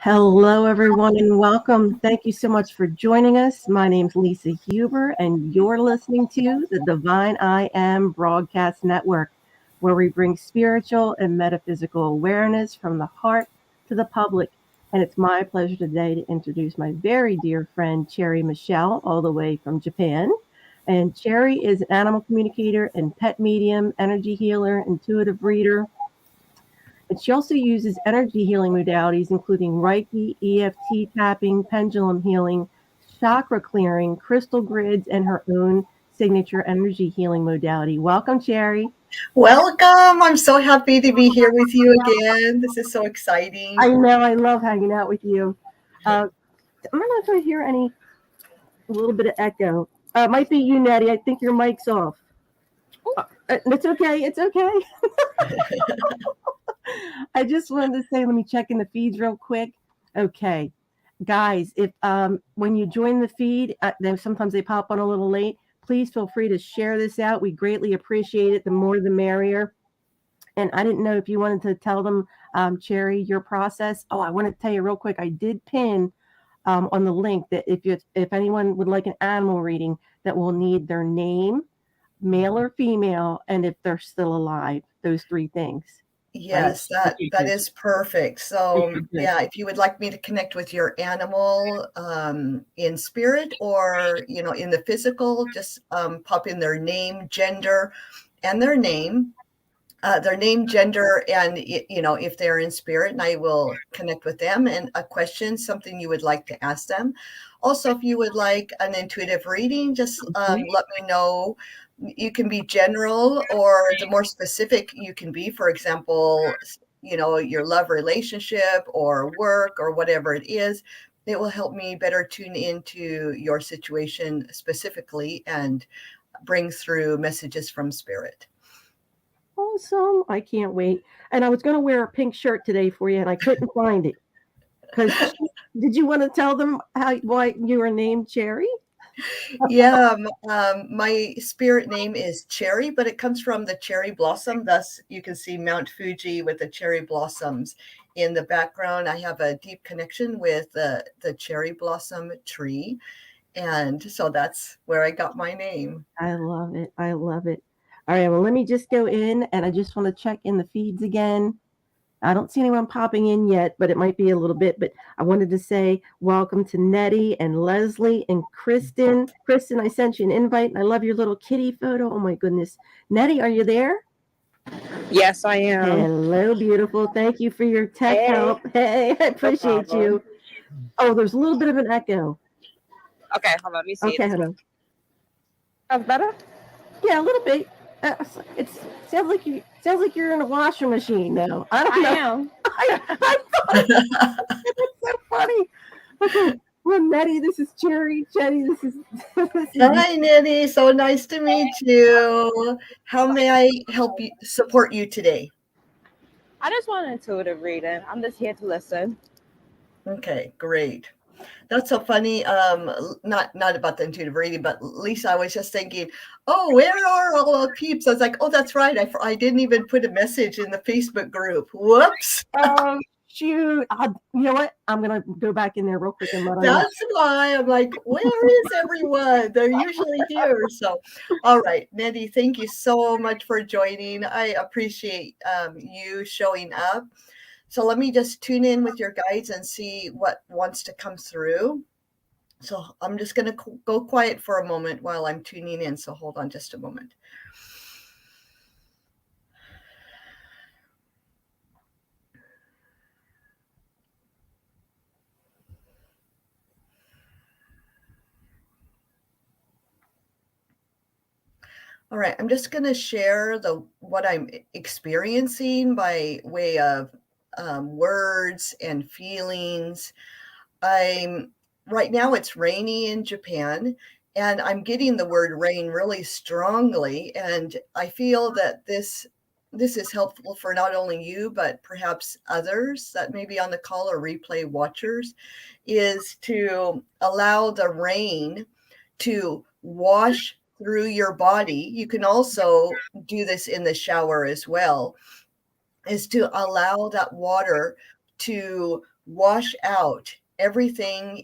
Hello, everyone, and welcome. Thank you so much for joining us. My name's Lisa Huber, and you're listening to the Divine I Am Broadcast Network, where we bring spiritual and metaphysical awareness from the heart to the public. And it's my pleasure today to introduce my very dear friend, Cheri Michelle, all the way from Japan. And Cheri is an animal communicator and pet medium, energy healer, intuitive reader, and she also uses energy healing modalities, including Reiki, EFT tapping, pendulum healing, chakra clearing, crystal grids, and her own signature energy healing modality. Welcome, Cheri. Welcome. I'm so happy to be here with you again. This is so exciting. I know I love hanging out with you. I'm not know if I hear any a little bit of echo. It might be you, Nettie. I think your mic's off. It's okay. It's okay. I just wanted to say, let me check in the feeds real quick. Okay, guys, if when you join the feed, then sometimes they pop on a little late. Please feel free to share this out. We greatly appreciate it. The more, the merrier. And I didn't know if you wanted to tell them, Cheri, your process. Oh, I want to tell you real quick. I did pin on the link that if anyone would like an animal reading, that will need their name, male or female, and if they're still alive. Those three things. Right? Yes, that Okay, that good. is perfect. Okay, So, good. yeah, if you would like me to connect with your animal in spirit or, in the physical, just pop in their name, gender, and their name, gender, and if they're in spirit, and I will connect with them. And a question, something you would like to ask them. Also, if you would like an intuitive reading, just let me know. You can be general, or the more specific you can be. For example, your love relationship or work or whatever it is. It will help me better tune into your situation specifically and bring through messages from spirit. Awesome. I can't wait. And I was going to wear a pink shirt today for you, and I couldn't find it. Because did you want to tell them why you were named Cheri? Yeah, my spirit name is Cheri, but it comes from the cherry blossom. Thus, you can see Mount Fuji with the cherry blossoms in the background. I have a deep connection with the cherry blossom tree. And so that's where I got my name. I love it. I love it. All right. Well, let me just go in, and I just want to check in the feeds again. I don't see anyone popping in yet, but it might be a little bit. But I wanted to say welcome to Nettie and Leslie and Kristen. Kristen, I sent you an invite, and I love your little kitty photo. Oh my goodness. Nettie, are you there? Yes, I am. Hello, beautiful. Thank you for your tech Hey, help. Hey, I no appreciate problem. you. Oh, there's a little bit of an echo. Okay, hold on. Let me see. Okay, hold on. That's better? Yeah, a little bit. It sounds like you're in a washing machine now. I don't I know. am. I thought it's so funny. Okay, well, Nettie, this is Cherry. Jenny, this is this is. Hi, Nitty. So nice to meet you. How may I help you support you today? I just want an intuitive reading. I'm just here to listen. Okay, great. That's so funny. Not about the intuitive reading, but Lisa, I was just thinking, oh, where are all the peeps? I was like, oh, that's right. I didn't even put a message in the Facebook group. Whoops. Oh shoot! You know what? I'm gonna go back in there real quick and let them know. That's why I'm like, where is everyone? They're usually here. So, all right, Nettie, thank you so much for joining. I appreciate you showing up. So let me just tune in with your guides and see what wants to come through. So I'm just going to go quiet for a moment while I'm tuning in. So hold on just a moment. All right, I'm just going to share what I'm experiencing by way of words and feelings. I'm right now it's rainy in Japan, and I'm getting the word rain really strongly, and I feel that this is helpful for not only you but perhaps others that may be on the call or replay watchers, is to allow the rain to wash through your body. You can also do this in the shower as well, is to allow that water to wash out everything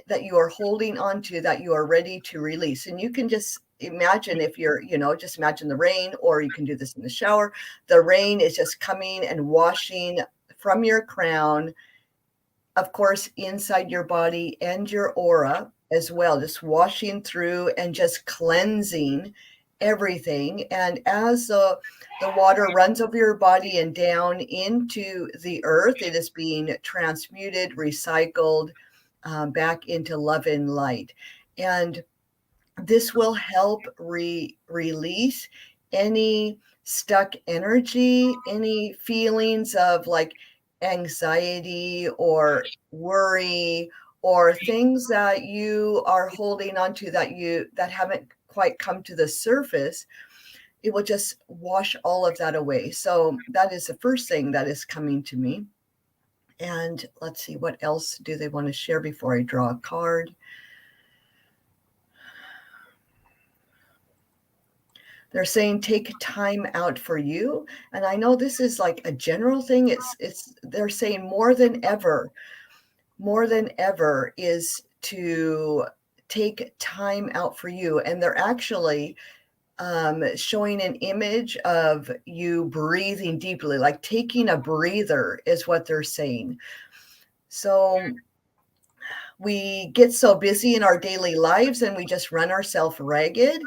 that you are holding onto that you are ready to release. And you can just imagine, if you're, just imagine the rain, or you can do this in the shower. The rain is just coming and washing from your crown, of course, inside your body and your aura as well, just washing through and just cleansing everything. And as the water runs over your body and down into the earth, it is being transmuted, recycled, back into love and light. And this will help release any stuck energy, any feelings of like anxiety or worry, or things that you are holding on to that haven't quite come to the surface. It will just wash all of that away. So that is the first thing that is coming to me. And let's see, what else do they want to share before I draw a card? They're saying take time out for you. And I know this is like a general thing. They're saying more than ever is to take time out for you. And they're actually showing an image of you breathing deeply, like taking a breather is what they're saying. So we get so busy in our daily lives and we just run ourselves ragged.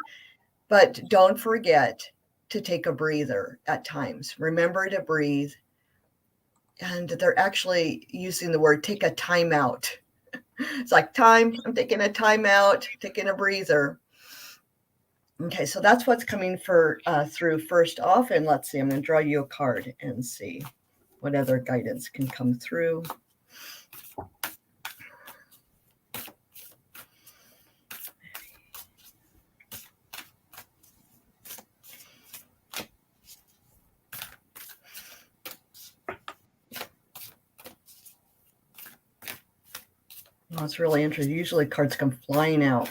But don't forget to take a breather at times. Remember to breathe. And they're actually using the word take a time out. It's like time, I'm taking a time out, taking a breather. Okay, so that's what's coming through first off. And let's see, I'm going to draw you a card and see what other guidance can come through. Oh, it's really interesting. Usually cards come flying out.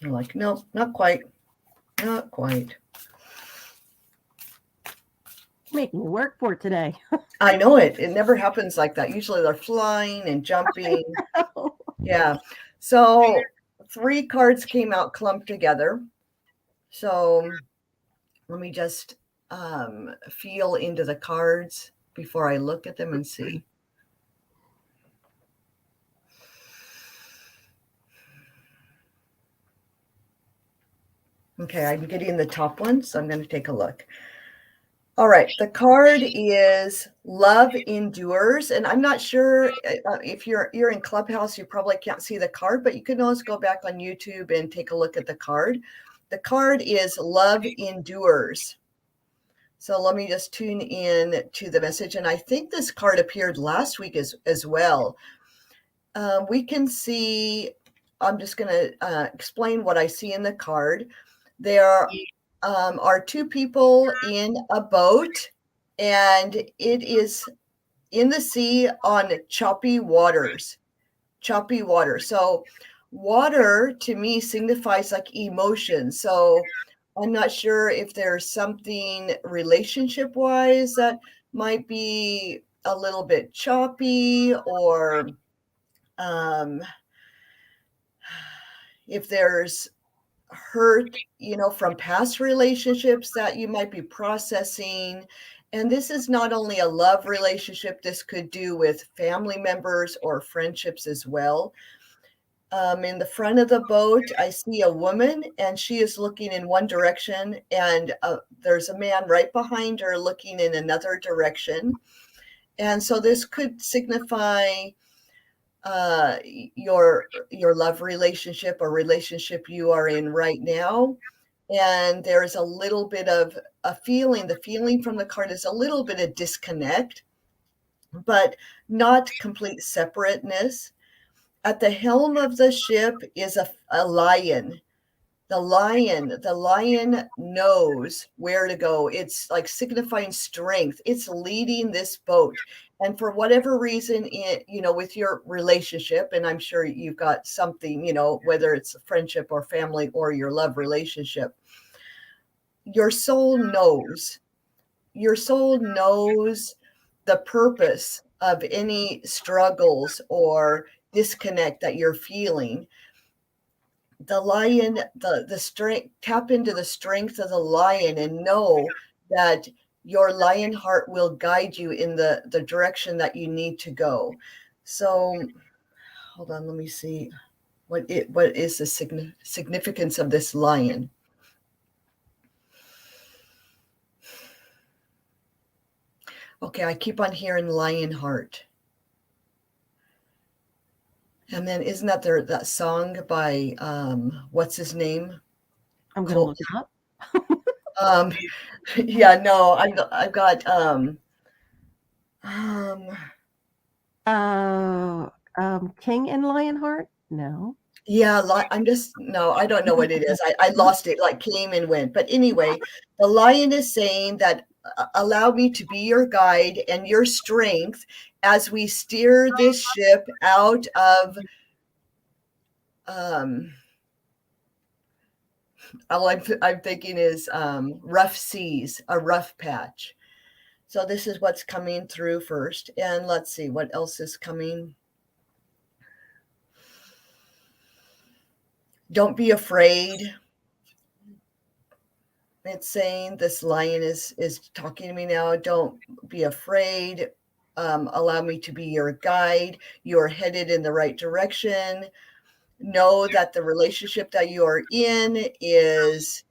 You're like, no, not quite. Not quite. Making me work for it today. I know it. It never happens like that. Usually they're flying and jumping. Yeah. So 3 cards came out clumped together. So let me just feel into the cards before I look at them and see. Okay, I'm getting the top one, so I'm going to take a look. All right, the card is Love Endures, and I'm not sure if you're in Clubhouse, you probably can't see the card, but you can always go back on YouTube and take a look at the card. The card is Love Endures. So let me just tune in to the message, and I think this card appeared last week as well. We can see, I'm just going to explain what I see in the card. There are 2 people in a boat, and it is in the sea on choppy waters. Choppy water. So water to me signifies like emotion. So I'm not sure if there's something relationship wise that might be a little bit choppy, or if there's hurt, from past relationships that you might be processing. And this is not only a love relationship, this could do with family members or friendships as well. In the front of the boat, I see a woman, and she is looking in one direction, and there's a man right behind her looking in another direction. And so this could signify your love relationship or relationship you are in right now. And there's a little bit of a feeling. The feeling from the card is a little bit of disconnect, but not complete separateness. At the helm of the ship is a lion. The lion knows where to go. It's like signifying strength. It's leading this boat. And for whatever reason, with your relationship, and I'm sure you've got something, whether it's a friendship or family or your love relationship, your soul knows. your soul knows the purpose of any struggles or disconnect that you're feeling. The lion, the strength, tap into the strength of the lion and know that your lion heart will guide you in the direction that you need to go. So hold on, let me see what is the significance of this lion. Okay, I keep on hearing lion heart. And then isn't that that song by what's his name? I'm gonna look it up. Yeah, no, I've got King and Lionheart? No. yeah, no, I don't know what it is. I lost it, like came and went. But anyway, the lion is saying that allow me to be your guide and your strength as we steer this ship out of all I'm thinking is rough seas, a rough patch. So this is what's coming through first. And let's see what else is coming. Don't be afraid. It's saying this lion is talking to me now. Don't be afraid. Allow me to be your guide. You're headed in the right direction. Know that the relationship that you are in is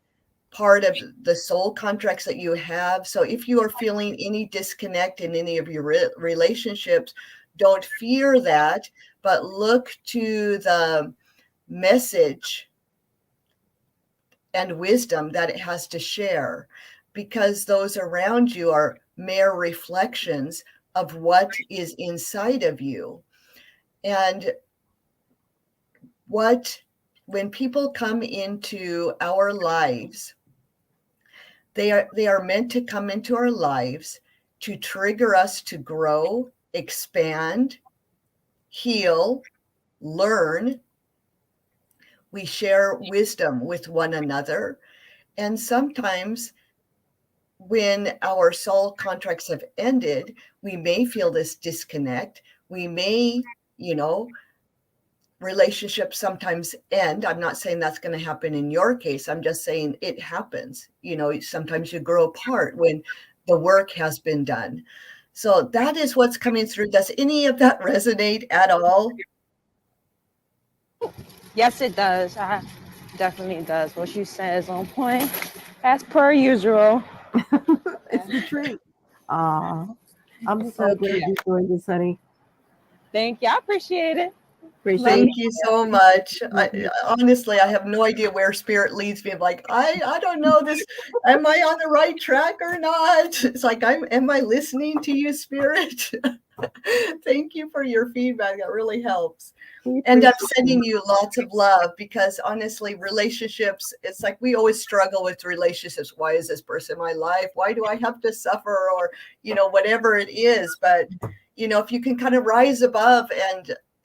part of the soul contracts that you have. So if you are feeling any disconnect in any of your relationships, don't fear that, but look to the message and wisdom that it has to share, because those around you are mere reflections of what is inside of you. And when people come into our lives, they are meant to come into our lives to trigger us to grow, expand, heal, learn. We share wisdom with one another. And sometimes when our soul contracts have ended, we may feel this disconnect. We may, relationships sometimes end. I'm not saying that's going to happen in your case. I'm just saying it happens. Sometimes you grow apart when the work has been done. So that is what's coming through. Does any of that resonate at all? Yes, it does. Definitely does. What you said is on point, as per usual. It's the truth. I'm so glad you joined us, honey. Thank you. I appreciate it. Thank you so much. Honestly, I have no idea where spirit leads me. I'm like, I don't know this. Am I on the right track or not? It's like, am I listening to you, spirit? Thank you for your feedback. That really helps. And I'm sending you lots of love, because honestly, relationships, it's like we always struggle with relationships. Why is this person in my life? Why do I have to suffer? Or, whatever it is. But, if you can kind of rise above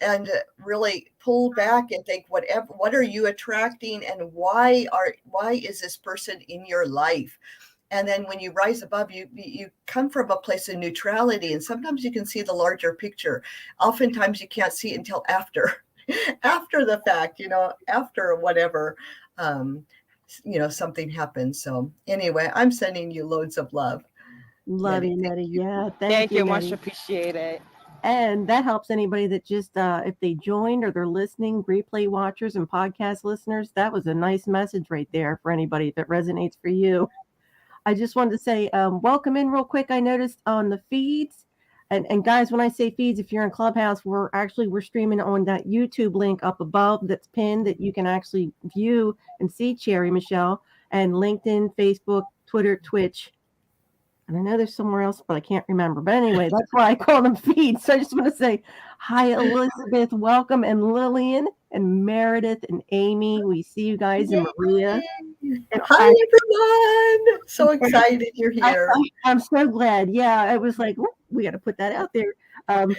and really pull back and think, what are you attracting, and why is this person in your life? And then when you rise above, you come from a place of neutrality, and sometimes you can see the larger picture. Oftentimes you can't see it until after the fact, after whatever, something happens. So anyway, I'm sending you loads of love. Love you, Nettie. Yeah, thank you. Much Nettie. appreciated. And that helps anybody that just, if they joined or they're listening, replay watchers and podcast listeners, that was a nice message right there for anybody if it resonates for you. I just wanted to say, welcome in real quick. I noticed on the feeds, and guys, when I say feeds, if you're in Clubhouse, we're streaming on that YouTube link up above that's pinned that you can actually view and see Cheri Michelle, and LinkedIn, Facebook, Twitter, Twitch. And I know there's somewhere else, but I can't remember. But anyway, that's why I call them feeds. So I just want to say hi, Elizabeth, welcome, and Lillian, and Meredith, and Amy. We see you guys, and Maria. Hi, everyone. So excited you're here. I'm so glad. Yeah, I was like, we got to put that out there. And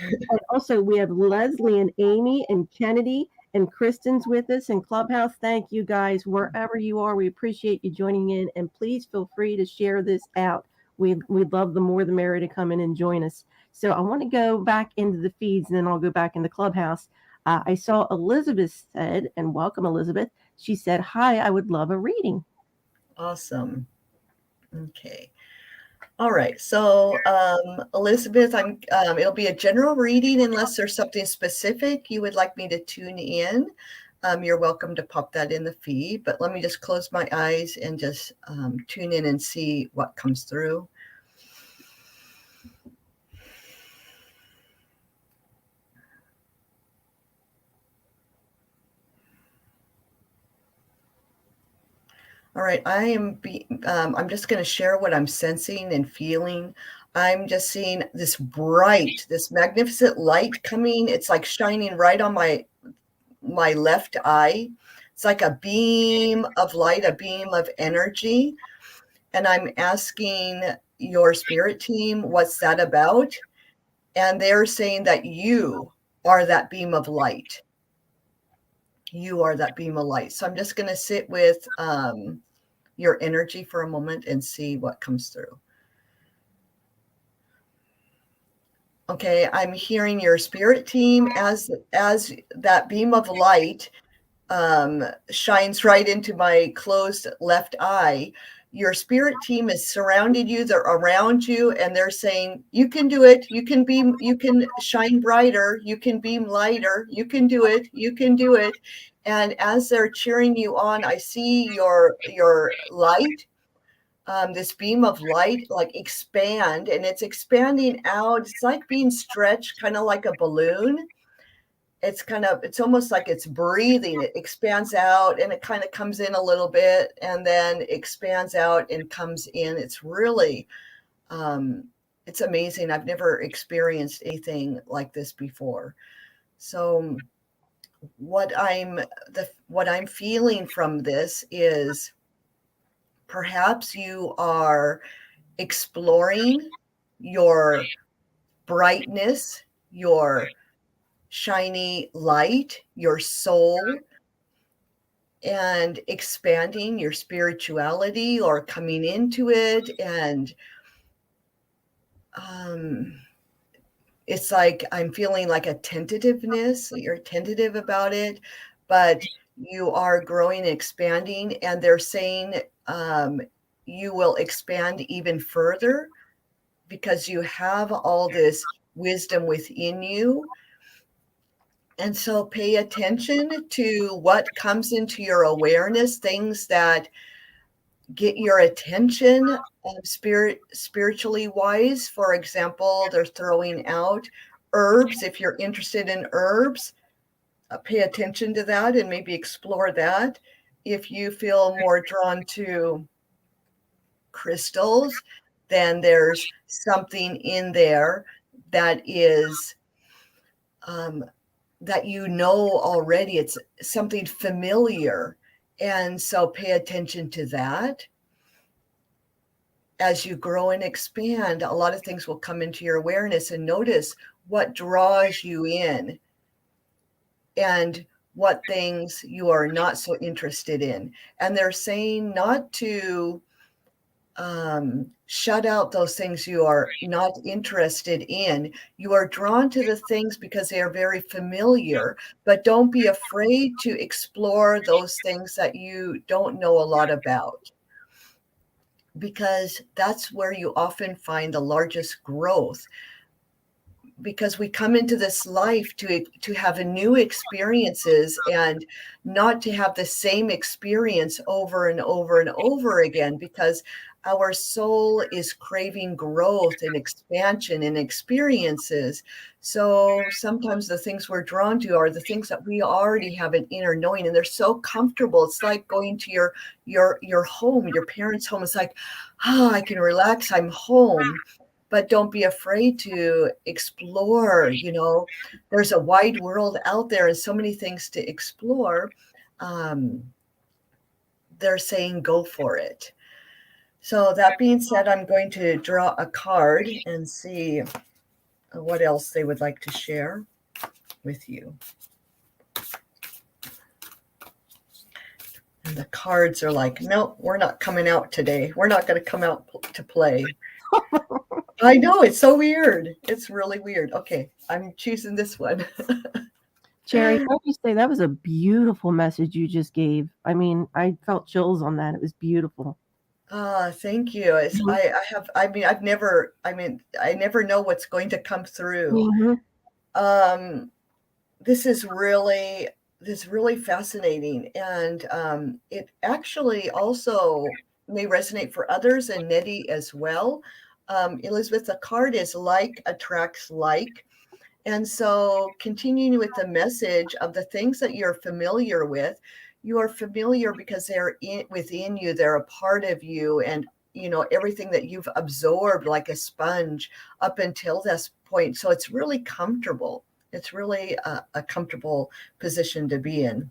also, we have Leslie and Amy and Kennedy and Kristen's with us in Clubhouse. Thank you guys, wherever you are. We appreciate you joining in. And please feel free to share this out We'd love the more the merrier to come in and join us. So I want to go back into the feeds and then I'll go back in the clubhouse. I saw Elizabeth said, and welcome, Elizabeth. She said, "Hi, I would love a reading." Awesome. Okay. All right. So, Elizabeth, it'll be a general reading unless there's something specific you would like me to tune in. You're welcome to pop that in the feed, but let me just close my eyes and just tune in and see what comes through. All right, I'm just going to share what I'm sensing and feeling. I'm just seeing this bright, this magnificent light coming. It's like shining right on my left eye. It's like a beam of light, a beam of energy. And I'm asking your spirit team, what's that about? And they're saying that you are that beam of light. You are that beam of light. So I'm just going to sit with your energy for a moment and see what comes through. Okay, I'm hearing your spirit team as that beam of light shines right into my closed left eye. Your spirit team is surrounded you, they're around you, and they're saying, you can do it, you can shine brighter, you can beam lighter, you can do it, you can do it. And as they're cheering you on, I see your light, this beam of light, like expand, and it's expanding out. It's like being stretched, kind of like a balloon. It's almost like it's breathing. It expands out and it kind of comes in a little bit and then expands out and comes in. It's really, it's amazing. I've never experienced anything like this before. So what I'm feeling from this is perhaps you are exploring your brightness, your shiny light, your soul, and expanding your spirituality or coming into it. And it's like I'm feeling like a tentativeness. You're tentative about it, but you are growing and expanding. And they're saying you will expand even further because you have all this wisdom within you. And so pay attention to what comes into your awareness, things that get your attention spiritually wise. For example, they're throwing out herbs. If you're interested in herbs, pay attention to that and maybe explore that. If you feel more drawn to crystals, then there's something in there that is that you know already. It's something familiar. And so pay attention to that. As you grow and expand, a lot of things will come into your awareness, and notice what draws you in and what things you are not so interested in. And they're saying not to shut out those things you are not interested in. You are drawn to the things because they are very familiar, but don't be afraid to explore those things that you don't know a lot about, because that's where you often find the largest growth. Because we come into this life to have new experiences and not to have the same experience over and over and over again, because our soul is craving growth and expansion and experiences. So sometimes the things we're drawn to are the things that we already have an inner knowing, and they're so comfortable. It's like going to your home, your parents' home. It's like, I can relax, I'm home. But don't be afraid to explore. There's a wide world out there and so many things to explore. They're saying go for it. So that being said, I'm going to draw a card and see what else they would like to share with you. And the cards are like, nope, we're not coming out today. We're not going to come out to play. I know, it's so weird. It's really weird. Okay, I'm choosing this one. Cheri, can I just say that was a beautiful message you just gave. I mean, I felt chills on that. It was beautiful. Thank you. I never know what's going to come through. Mm-hmm. Um, this is really fascinating, and it actually also may resonate for others and Nettie as well. Elizabeth, the card is like attracts like. And so, continuing with the message of the things that you're familiar with, you are familiar because they're within you, they're a part of you, and everything that you've absorbed like a sponge up until this point. So it's really comfortable. It's really a comfortable position to be in.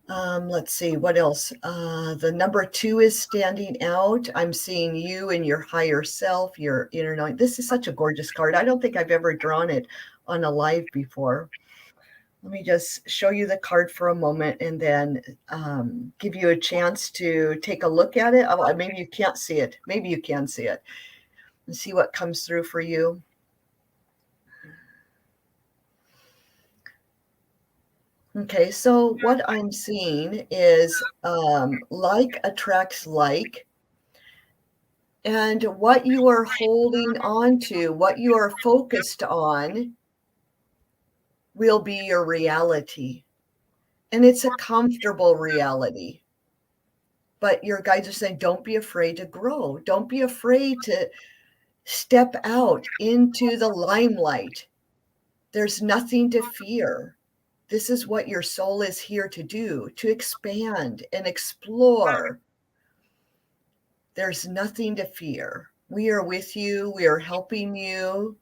Let's see what else. The number 2 is standing out. I'm seeing you and your higher self, your inner knowing. This is such a gorgeous card. I don't think I've ever drawn it on a live before. Let me just show you the card for a moment and then give you a chance to take a look at it. Maybe you can't see it. Maybe you can see it and see what comes through for you. Okay, so what I'm seeing is like attracts like, and what you are holding on to, what you are focused on, will be your reality. And it's a comfortable reality. But your guides are saying, don't be afraid to grow. Don't be afraid to step out into the limelight. There's nothing to fear. This is what your soul is here to do, to expand and explore. There's nothing to fear. We are with you. We are helping you.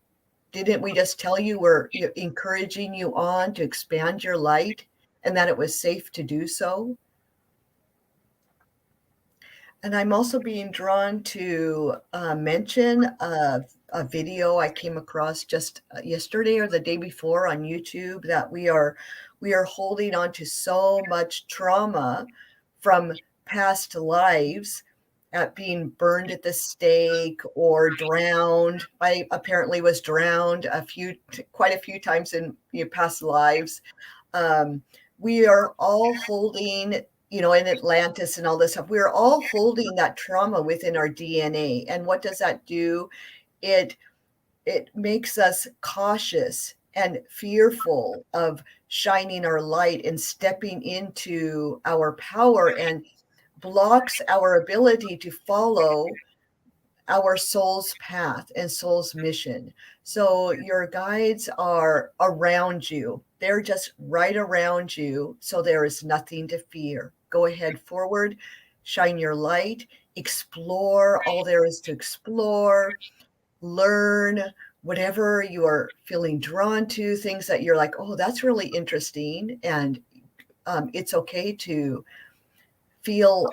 Didn't we just tell you we're encouraging you on to expand your light and that it was safe to do so? And I'm also being drawn to mention a video I came across just yesterday or the day before on YouTube, that we are holding on to so much trauma from past lives, at being burned at the stake or drowned. I apparently was drowned quite a few times in past lives. We are all holding, in Atlantis and all this stuff, we're all holding that trauma within our DNA. And what does that do? It makes us cautious and fearful of shining our light and stepping into our power, and blocks our ability to follow our soul's path and soul's mission. So your guides are around you. They're just right around you. So there is nothing to fear. Go ahead forward, shine your light, explore all there is to explore, learn whatever you are feeling drawn to, things that you're like, oh, that's really interesting. And it's okay to feel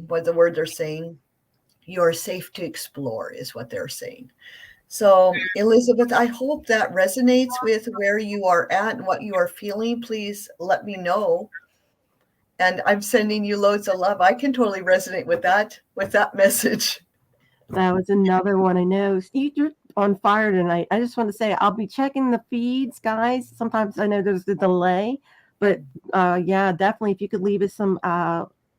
what the word they're saying. You're safe to explore is what they're saying. So, Elizabeth, I hope that resonates with where you are at and what you are feeling. Please let me know. And I'm sending you loads of love. I can totally resonate with that message. That was another one. I know. You're on fire tonight. I just want to say I'll be checking the feeds, guys. Sometimes I know there's a delay, but yeah, definitely if you could leave us some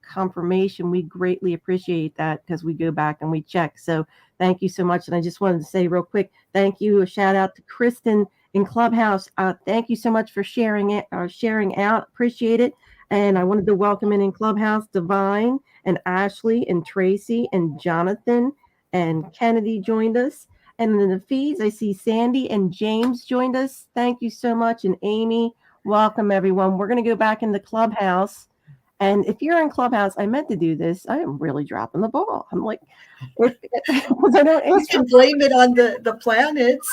confirmation, we greatly appreciate that, because we go back and we check. So thank you so much. And I just wanted to say real quick, thank you. A shout out to Kristen in Clubhouse. Thank you so much for sharing it, sharing out. Appreciate it. And I wanted to welcome in Clubhouse Divine and Ashley and Tracy and Jonathan and Kennedy joined us. And in the feeds, I see Sandy and James joined us. Thank you so much. And Amy, welcome everyone. We're going to go back in the Clubhouse. And if you're in Clubhouse, I meant to do this. I am really dropping the ball. I'm like, because I don't You can blame it on the planets,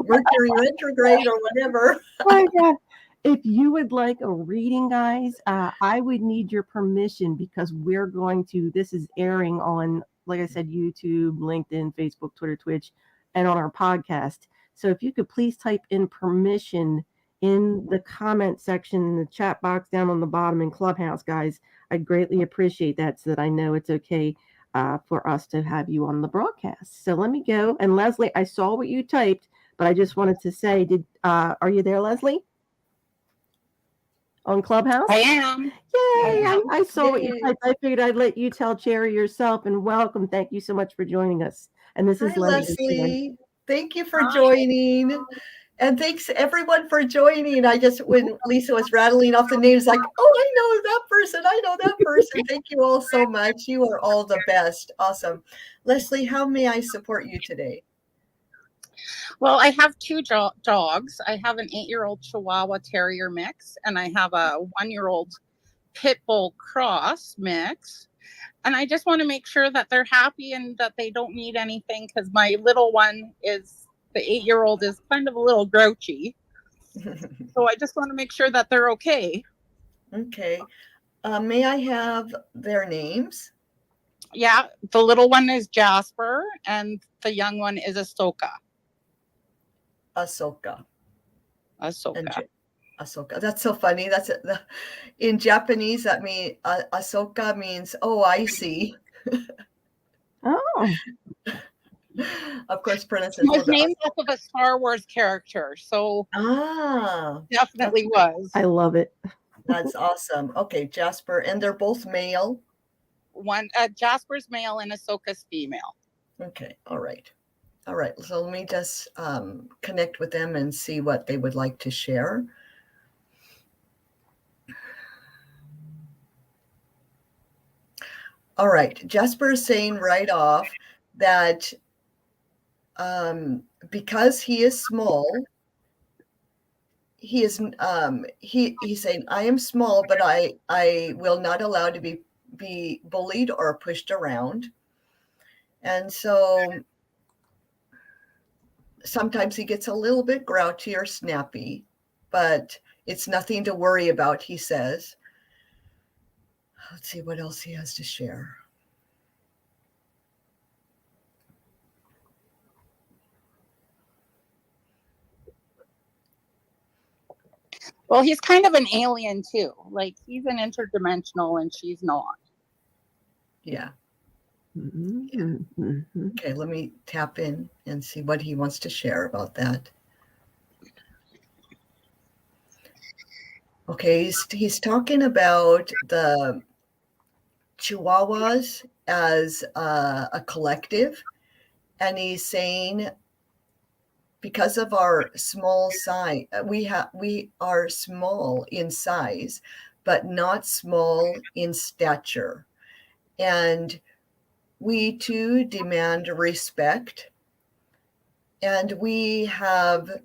Mercury retrograde or whatever. Oh my God. If you would like a reading, guys, I would need your permission, because we're going to, this is airing on, like I said, YouTube, LinkedIn, Facebook, Twitter, Twitch, and on our podcast. So if you could please type in permission in the comment section in the chat box down on the bottom in Clubhouse, guys, I'd greatly appreciate that, so that I know it's okay. for us to have you on the broadcast. So let me go. And Leslie, I saw what you typed, but I just wanted to say, are you there, Leslie? On Clubhouse? I am. Yay! I saw what you Yay. typed. I figured I'd let you tell Cheri yourself. And welcome. Thank you so much for joining us. And this Hi, is Leslie. Leslie. Thank you for joining. And thanks everyone for joining. When Lisa was rattling off the names, like, oh, I know that person. I know that person. Thank you all so much. You are all the best. Awesome. Leslie, how may I support you today? Well, I have two dogs. I have an 8-year-old Chihuahua Terrier mix, and I have a 1-year-old Pit Bull Cross mix. And I just want to make sure that they're happy and that they don't need anything, because my little one the 8-year-old is kind of a little grouchy. So I just want to make sure that they're okay. Okay. May I have their names? Yeah, the little one is Jasper, and the young one is Ahsoka. Ahsoka. Ahsoka. Ahsoka. That's so funny. In Japanese, that means Ahsoka means, oh, I see. Oh. Of course, pronunciation was named off of a Star Wars character, so definitely was. I love it. That's awesome. Okay, Jasper, and they're both male. Jasper's male and Ahsoka's female. Okay, all right. So let me just connect with them and see what they would like to share. All right, Jasper is saying right off that because he is small, he's saying, I am small, but I will not allow to be bullied or pushed around. And so sometimes he gets a little bit grouchy or snappy, but it's nothing to worry about, he says. Let's see what else he has to share. Well, he's kind of an alien too. Like, he's an interdimensional and she's not. Yeah. Mm-hmm. Okay, let me tap in and see what he wants to share about that. Okay, he's talking about the Chihuahuas as a collective, and he's saying because of our small size, we are small in size, but not small in stature, and we too demand respect. And we have, let's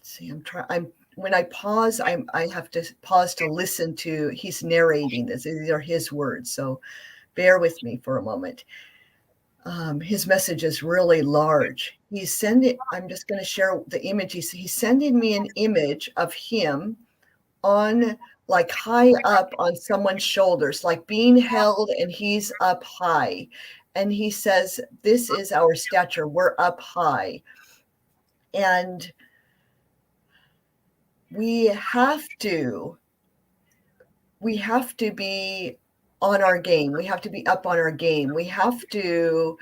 see, when I pause, I have to pause to listen to, he's narrating this. These are his words, so bear with me for a moment. His message is really large. I'm just going to share the image. He's sending me an image of him on, like, high up on someone's shoulders, like being held, and he's up high. And he says, this is our stature. We're up high. And we have to be on our game. We have to be up on our game. We have to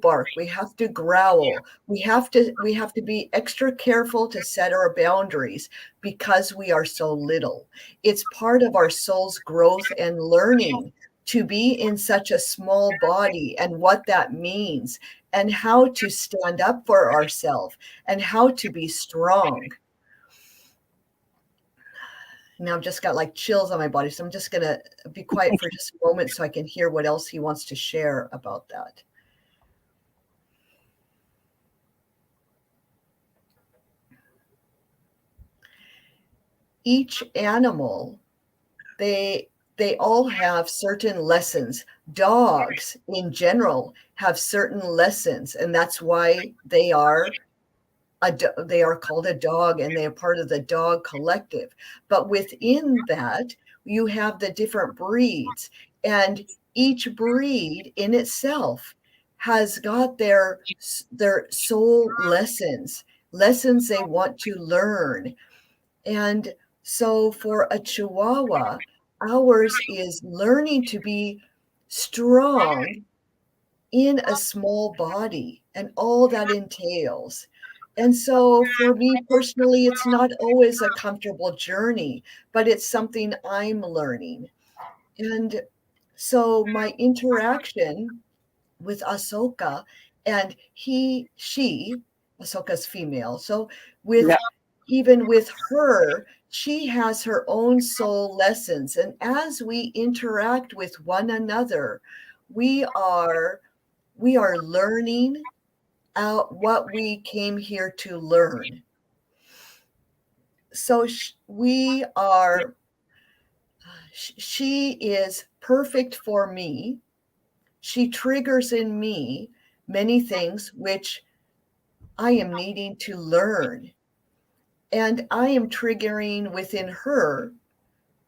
bark. We have to growl. We have to be extra careful to set our boundaries because we are so little. It's part of our soul's growth and learning to be in such a small body, and what that means, and how to stand up for ourselves, and how to be strong. Now I've just got like chills on my body, so I'm just going to be quiet for just a moment so I can hear what else he wants to share about that. Each animal, they all have certain lessons. Dogs in general have certain lessons, and that's why they are called a dog, and they are part of the dog collective. But within that, you have the different breeds, and each breed in itself has got their soul lessons they want to learn. And so for a Chihuahua, ours is learning to be strong in a small body and all that entails. And so for me personally, it's not always a comfortable journey, but it's something I'm learning. And so my interaction with Ahsoka, and Ahsoka's female. So with Yeah. even with her, she has her own soul lessons. And as we interact with one another, we are learning out what we came here to learn. So she is perfect for me. She triggers in me many things which I am needing to learn. And I am triggering within her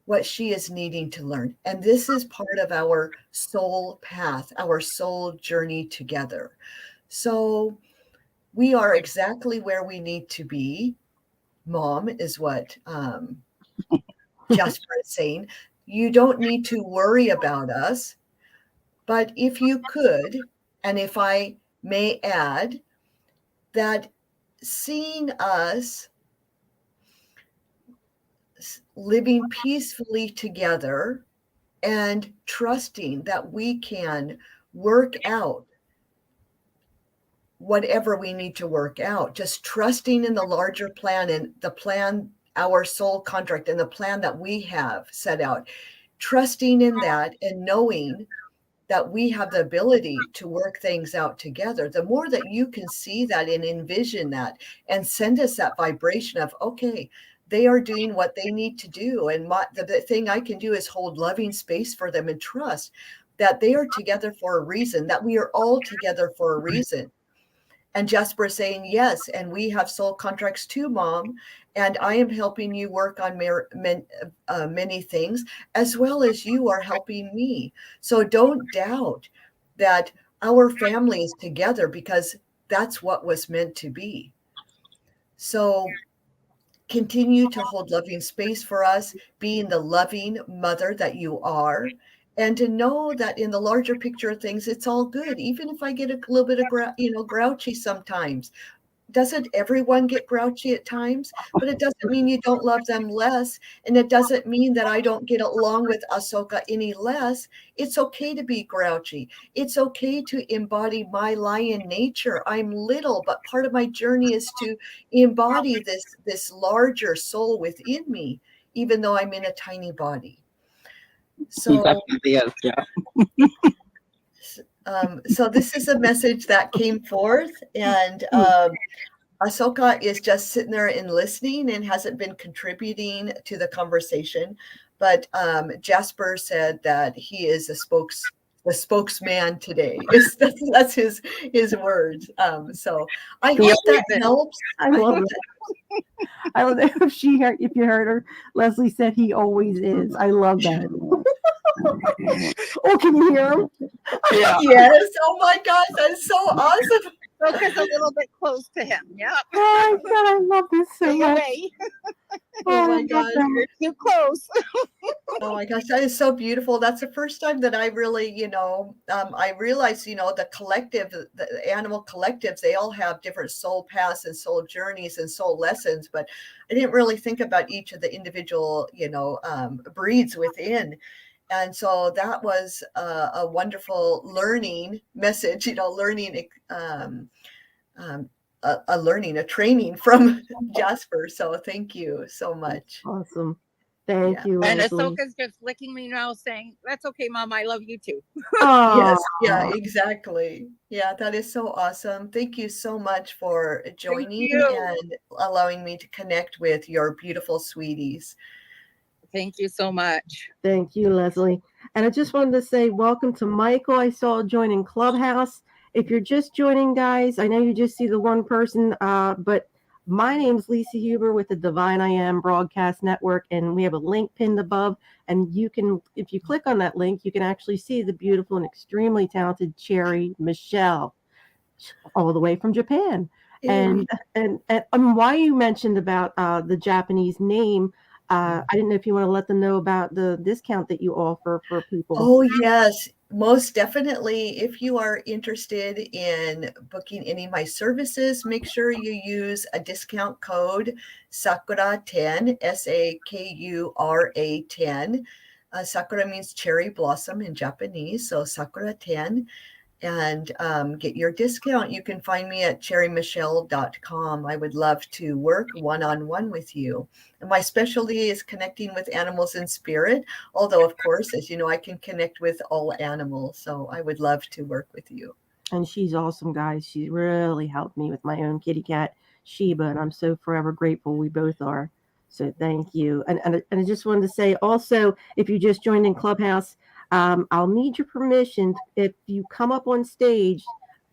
what she is needing to learn. And this is part of our soul path, our soul journey together. So we are exactly where we need to be. Mom is what Jasper is saying. You don't need to worry about us. But if you could, and if I may add, that seeing us living peacefully together and trusting that we can work out whatever we need to work out, just trusting in the larger plan and the plan, our soul contract and the plan that we have set out, trusting in that and knowing that we have the ability to work things out together. The more that you can see that and envision that and send us that vibration of, okay, they are doing what they need to do. And the thing I can do is hold loving space for them and trust that they are together for a reason, that we are all together for a reason. And Jasper is saying, yes, and we have soul contracts too, Mom. And I am helping you work on many things, as well as you are helping me. So don't doubt that our family is together, because that's what was meant to be. So continue to hold loving space for us, being the loving mother that you are, and to know that in the larger picture of things, it's all good. Even if I get a little bit of grouchy sometimes. Doesn't everyone get grouchy at times? But it doesn't mean you don't love them less. And it doesn't mean that I don't get along with Ahsoka any less. It's okay to be grouchy. It's okay to embody my lion nature. I'm little, but part of my journey is to embody this larger soul within me, even though I'm in a tiny body. So Definitely is, yeah. So this is a message that came forth, and Ahsoka is just sitting there and listening and hasn't been contributing to the conversation. But Jasper said that he is the spokesman today. That's his words. So I hope that helps. I love it. I love that. If you heard her, Leslie said he always is. I love that. Oh, can you hear him? Yeah. Yes. Oh my gosh, that's so awesome. Focus a little bit close to him. Yep. Oh my God, I love this so Stay much. away. Oh my gosh. You're too close. Oh my gosh, that is so beautiful. That's the first time that I really, I realized, the collective, the animal collectives, they all have different soul paths and soul journeys and soul lessons, but I didn't really think about each of the individual, breeds within. And so that was a wonderful learning message, learning, a training from Jasper. So thank you so much. Awesome. Thank you, And Leslie. Ahsoka's just licking me now saying, that's okay, Mom, I love you too. Yes, yeah, exactly. Yeah, that is so awesome. Thank you so much for joining and allowing me to connect with your beautiful sweeties. Thank you so much. Thank you, Leslie. And I just wanted to say welcome to Michael. I saw joining Clubhouse. If you're just joining, guys, I know you just see the one person, but my name is Lisa Huber with the Divine I Am Broadcast Network, and we have a link pinned above. And you can, if you click on that link, you can actually see the beautiful and extremely talented Cheri Michelle, all the way from Japan. And why you mentioned about the Japanese name, I didn't know if you want to let them know about the discount that you offer for people. Oh, yes, most definitely. If you are interested in booking any of my services, make sure you use a discount code Sakura10, Sakura 10. Sakura means cherry blossom in Japanese, so Sakura 10. And get your discount. You can find me at cherrymichelle.com. I would love to work one-on-one with you. And my specialty is connecting with animals in spirit, although, of course, as you know, I can connect with all animals. So I would love to work with you. And she's awesome, guys. She really helped me with my own kitty cat, Sheba, and I'm so forever grateful. We both are. So thank you. And I just wanted to say also, if you just joined in Clubhouse, I'll need your permission if you come up on stage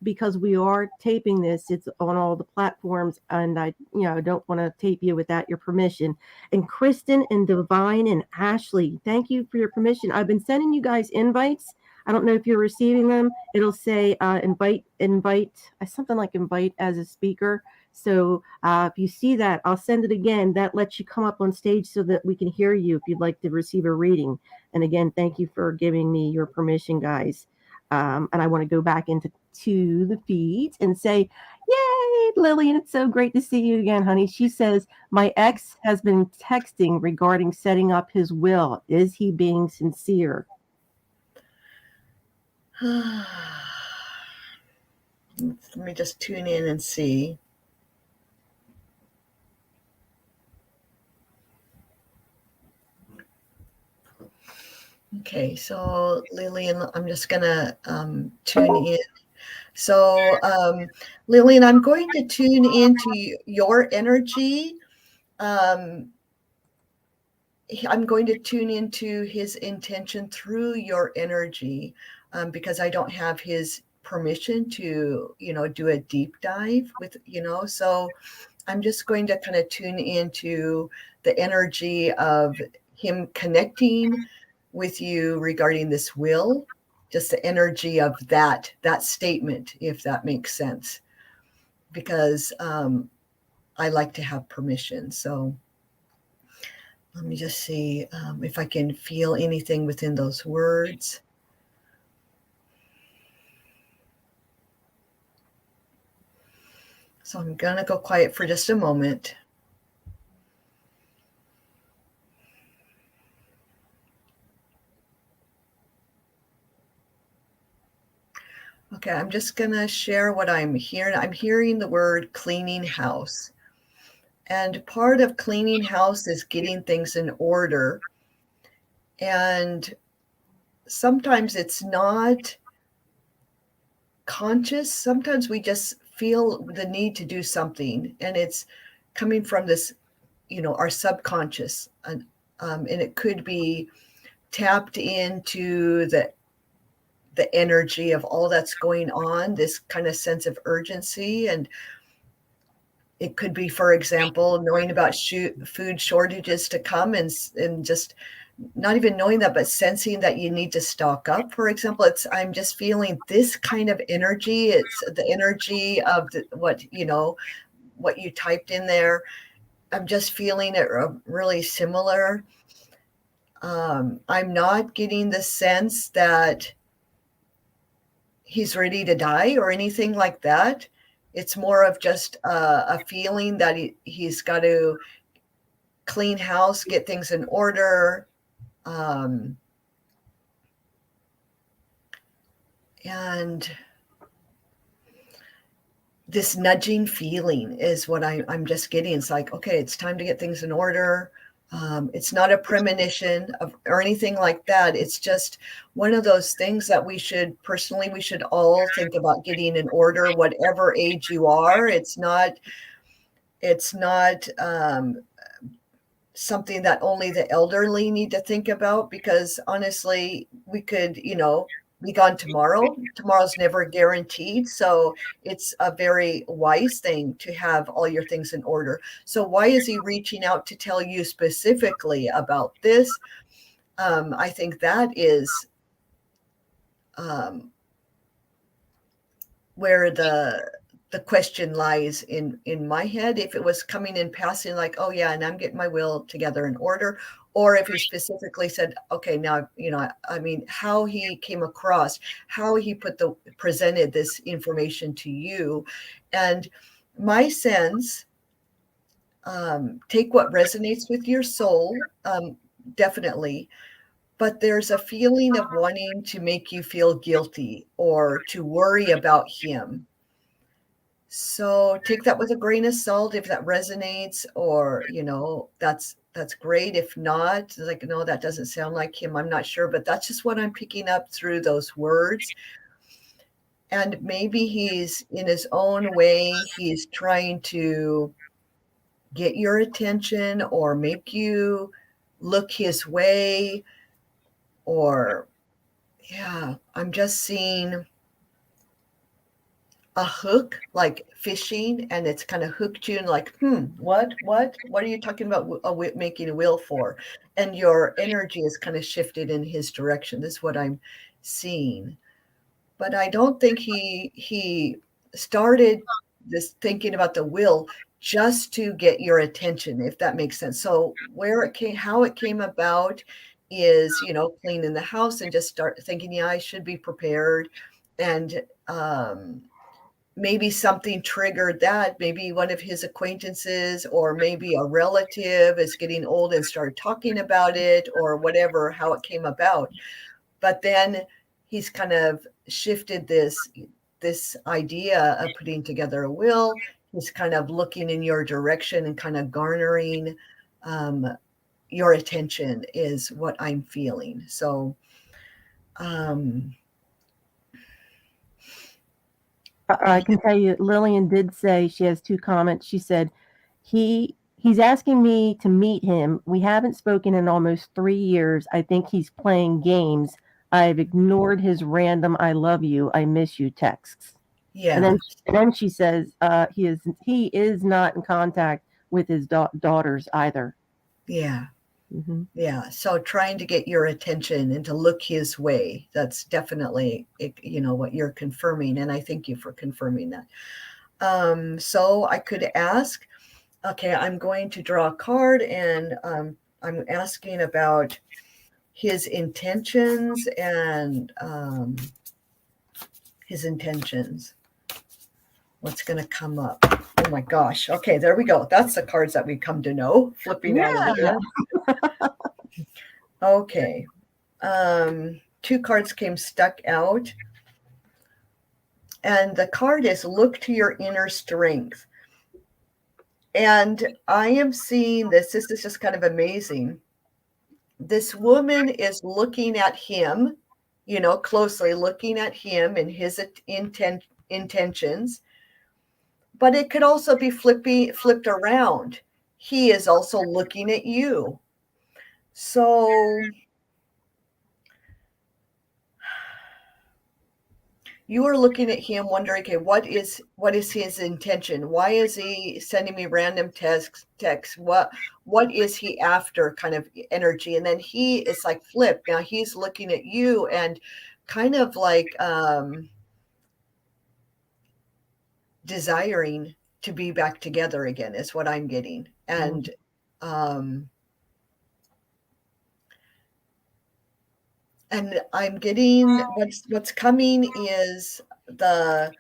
because we are taping this. It's on all the platforms, and I, don't want to tape you without your permission. And Kristen and Divine and Ashley, thank you for your permission. I've been sending you guys invites. I don't know if you're receiving them. It'll say invite, something like invite as a speaker. So if you see that, I'll send it again. That lets you come up on stage so that we can hear you if you'd like to receive a reading. And again, thank you for giving me your permission, guys. And I want to go back into the feeds and say, yay, Lillian, it's so great to see you again, honey. She says, my ex has been texting regarding setting up his will. Is he being sincere? Let me just tune in and see. Okay, so Lillian, I'm just going to tune in. So, Lillian, I'm going to tune into your energy. I'm going to tune into his intention through your energy because I don't have his permission to, do a deep dive with, so I'm just going to kind of tune into the energy of him connecting with you regarding this will, just the energy of that statement, if that makes sense, because I like to have permission. So let me just see if I can feel anything within those words. So I'm going to go quiet for just a moment. Okay, I'm just going to share what I'm hearing. I'm hearing the word cleaning house. And part of cleaning house is getting things in order. And sometimes it's not conscious. Sometimes we just feel the need to do something. And it's coming from this, our subconscious. And it could be tapped into the energy of all that's going on, this kind of sense of urgency. And it could be, for example, knowing about food shortages to come and just not even knowing that, but sensing that you need to stock up. For example, I'm just feeling this kind of energy. It's the energy of what you typed in there. I'm just feeling it really similar. I'm not getting the sense that he's ready to die or anything like that. It's more of just a feeling that he's got to clean house, get things in order. And this nudging feeling is what I'm just getting. It's like, okay, it's time to get things in order. It's not a premonition or anything like that. It's just one of those things that we should all think about getting in order, whatever age you are. It's not something that only the elderly need to think about, because honestly, we could, be gone tomorrow. Tomorrow's never guaranteed. So it's a very wise thing to have all your things in order. So why is he reaching out to tell you specifically about this? I think that is where the the question lies in my head. If it was coming in passing, like, oh yeah, and I'm getting my will together in order, or if he specifically said, okay, now, I mean, how he came across, how he presented this information to you. And my sense, take what resonates with your soul, definitely, but there's a feeling of wanting to make you feel guilty or to worry about him. So take that with a grain of salt if that resonates, or that's great. If not, like, no, that doesn't sound like him, I'm not sure, but that's just what I'm picking up through those words. And maybe he's, in his own way, he's trying to get your attention or make you look his way, or yeah, I'm just seeing a hook, like fishing, and it's kind of hooked you and like, what are you talking about making a will for? And your energy is kind of shifted in his direction. This is what I'm seeing. But I don't think he started this thinking about the will just to get your attention, if that makes sense. So how it came about is, cleaning the house and just start thinking, yeah, I should be prepared. And maybe something triggered that. Maybe one of his acquaintances or maybe a relative is getting old and started talking about it, or whatever, how it came about. But then he's kind of shifted this idea of putting together a will. He's kind of looking in your direction and kind of garnering your attention, is what I'm feeling. So I can tell you, Lillian did say she has 2 comments. She said, he's asking me to meet him. We haven't spoken in almost 3 years. I think he's playing games. I've ignored his random "I love you, I miss you" texts. yeah. And then she says, he is not in contact with his daughters either. Yeah. Mm-hmm. Yeah. So trying to get your attention and to look his way, that's definitely, what you're confirming. And I thank you for confirming that. So I could ask, okay, I'm going to draw a card, and I'm asking about his intentions and his intentions. What's going to come up? Oh my gosh. Okay, there we go. That's the cards that we come to know. Flipping out of the deck. Okay. 2 cards came stuck out. And the card is "Look to your inner strength." And I am seeing this. This is just kind of amazing. This woman is looking at him, closely looking at him and his intentions. But it could also be flipped around. He is also looking at you. So you are looking at him wondering, okay, what is his intention? Why is he sending me random texts? What is he after, kind of energy? And then he is like flipped. Now he's looking at you and kind of like desiring to be back together again, is what I'm getting. And and I'm getting what's coming is the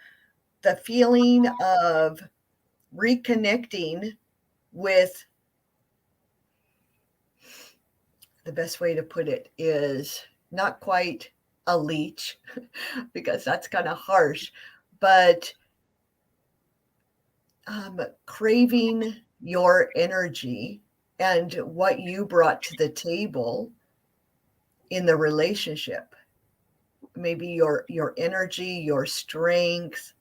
feeling of reconnecting with, the best way to put it is not quite a leech because that's kind of harsh, but craving your energy and what you brought to the table in the relationship. Maybe your energy, your strength.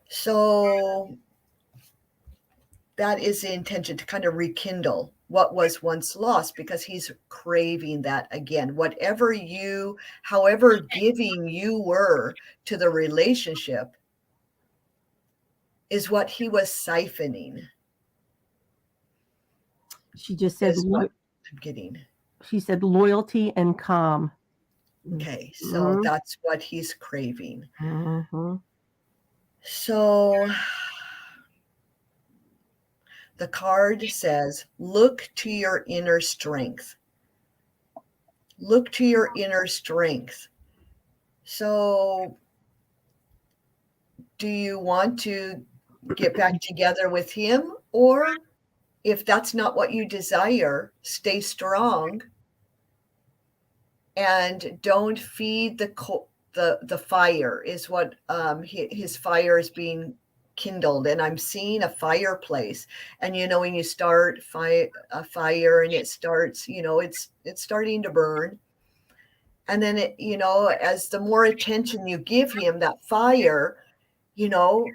So that is the intention, to kind of rekindle what was once lost, because he's craving that again. However giving you were to the relationship is what he was siphoning. She just said, what I'm getting. She said loyalty and calm. Okay, so Mhm. that's what he's craving. Mhm. So the card says, look to your inner strength. Look to your inner strength. So do you want to get back together with him? Or if that's not what you desire, stay strong and don't feed the fire is what his fire is being kindled, and I'm seeing a fireplace. And when you start a fire and it starts, it's starting to burn, and then as the more attention you give him, that fire you know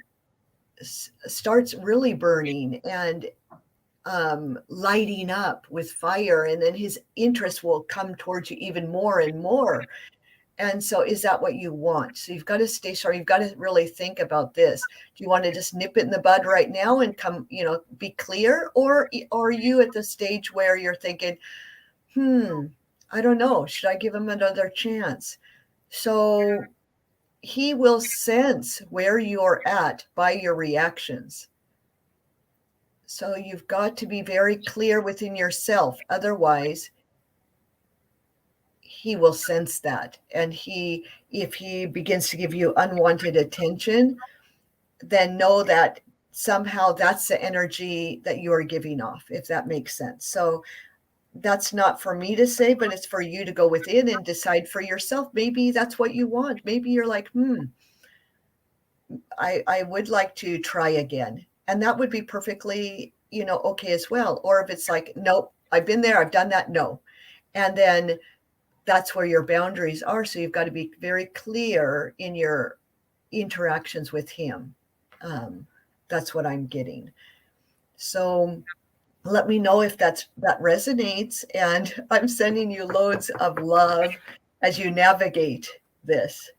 starts really burning and lighting up with fire, and then his interest will come towards you even more and more. And so is that what you want? So you've got to stay sharp. You've got to really think about this. Do you want to just nip it in the bud right now and be clear? Or are you at the stage where you're thinking, I don't know, should I give him another chance? So he will sense where you're at by your reactions. So you've got to be very clear within yourself. Otherwise, he will sense that. And if he begins to give you unwanted attention, then know that somehow that's the energy that you are giving off, if that makes sense. So that's not for me to say, but it's for you to go within and decide for yourself. Maybe that's what you want. Maybe you're like, I would like to try again. And that would be perfectly, okay as well. Or if it's like, nope, I've been there, I've done that, no. And then that's where your boundaries are. So you've got to be very clear in your interactions with him. That's what I'm getting. So let me know if that resonates. And I'm sending you loads of love as you navigate this.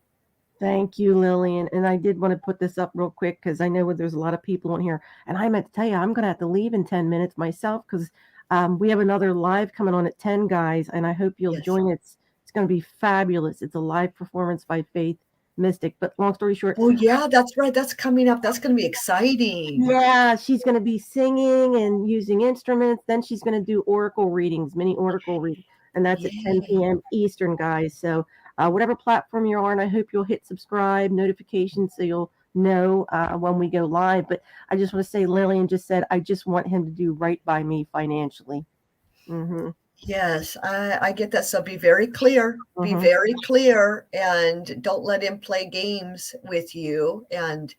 Thank you, Lillian. And I did want to put this up real quick because I know there's a lot of people on here. And I meant to tell you, I'm going to have to leave in 10 minutes myself because we have another live coming on at 10, guys. And I hope you'll Yes. join. It's going to be fabulous. It's a live performance by Faith Mystic. But long story short. Oh, yeah, that's right. That's coming up. That's going to be exciting. Yeah, she's going to be singing and using instruments. Then she's going to do oracle readings, mini oracle readings. And that's at 10 p.m. Eastern, guys. So whatever platform you're on, I hope you'll hit subscribe, notifications, so you'll know when we go live. But I just want to say, Lillian just said, I just want him to do right by me financially. Mm-hmm. Yes, I get that. So be very clear. Be Mhm. very clear, and don't let him play games with you, and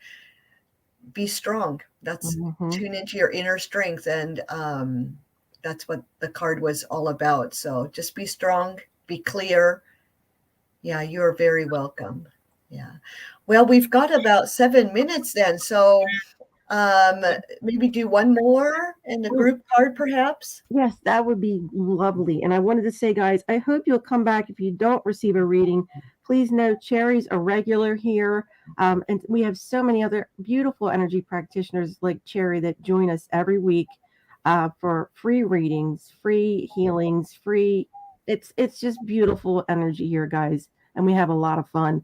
be strong. That's tune into your inner strength, and that's what the card was all about. So just be strong, be clear. Yeah, you're very welcome. Yeah. Well, we've got about 7 minutes then. So maybe do one more in the group card, perhaps. Yes, that would be lovely. And I wanted to say, guys, I hope you'll come back if you don't receive a reading. Please know Cheri's a regular here. And we have so many other beautiful energy practitioners like Cheri that join us every week for free readings, free healings, free. It's just beautiful energy here, guys. And we have a lot of fun.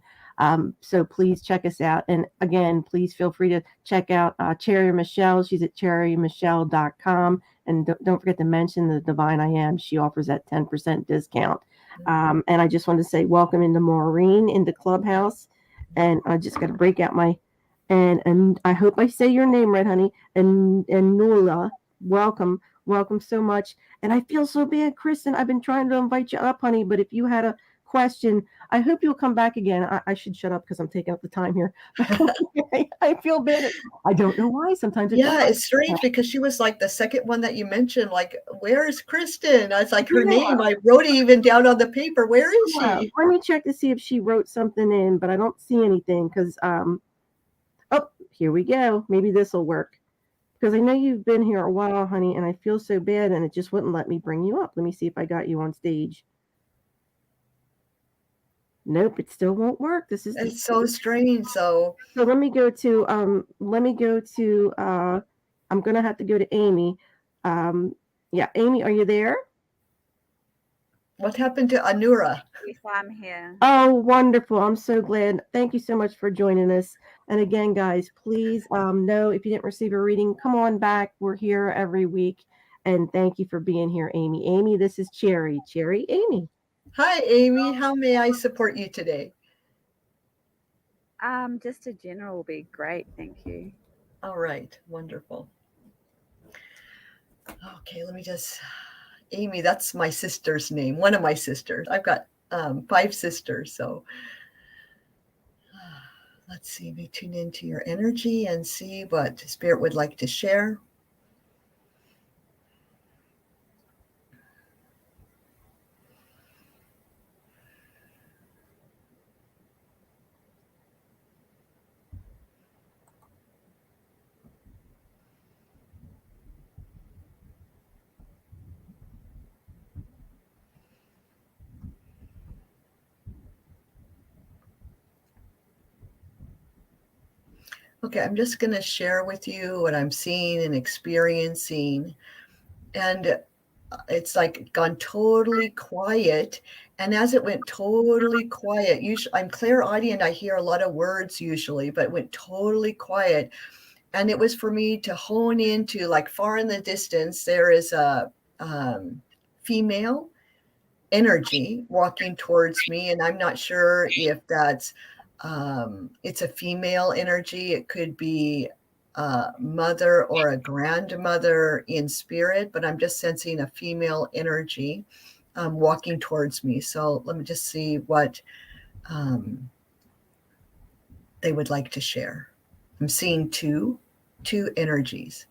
So please check us out. And again, please feel free to check out Cheri Michelle. She's at cherrymichelle.com. And don't forget to mention the Divine I Am. She offers that 10% discount. And I just wanted to say welcome into Maureen in the clubhouse. And I just got to break out my, and I hope I say your name right, honey. And Nula, welcome so much. And I feel so bad, Kristen. I've been trying to invite you up, honey. But if you had a question, I hope you'll come back again. I should shut up because I'm taking up the time here. I feel bad. I don't know why. Sometimes It's strange because she was like the second one that you mentioned. Like, where is Kristen? I was like, her name. I wrote it even down on the paper. Where is she? Let me check to see if she wrote something in, but I don't see anything because oh, here we go. Maybe this will work. Because I know you've been here a while, honey, and I feel so bad, and it just wouldn't let me bring you up. Let me see if I got you on stage. Nope, it still won't work. It's so strange. So let me go to I'm gonna have to go to Amy. Yeah, Amy, are you there? What happened to Anura? Yes, I'm here. Oh, wonderful. I'm so glad. Thank you so much for joining us. And again, guys, please know if you didn't receive a reading, come on back. We're here every week. And thank you for being here, Amy. Amy, this is Cheri. Cheri, Amy. Hi, Amy. How may I support you today? Just a general will be great, thank you. All right, wonderful. Okay, let me just, Amy, that's my sister's name, one of my sisters. I've got 5 sisters, so let's see, we tune into your energy and see what Spirit would like to share. Okay, I'm just going to share with you what I'm seeing and experiencing. And it's like gone totally quiet. And as it went totally quiet, usually I'm clairaudient, I hear a lot of words usually, but it went totally quiet. And it was for me to hone into, like, far in the distance, there is a female energy walking towards me. And I'm not sure if that's it's a female energy. It could be a mother or a grandmother in spirit, but I'm just sensing a female energy walking towards me. So let me just see what they would like to share. I'm seeing two energies.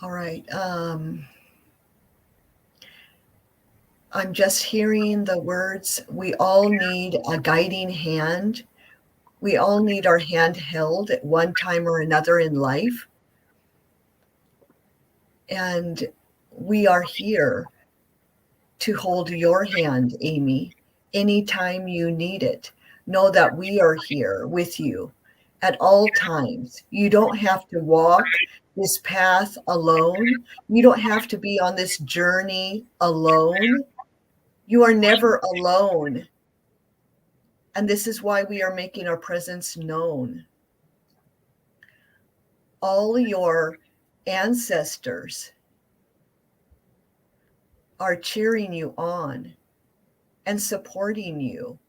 All right. I'm just hearing the words, we all need a guiding hand. We all need our hand held at one time or another in life. And we are here to hold your hand, Amy, anytime you need it. Know that we are here with you at all times. You don't have to walk this path alone. You don't have to be on this journey alone. You are never alone. And this is why we are making our presence known. All your ancestors are cheering you on and supporting you.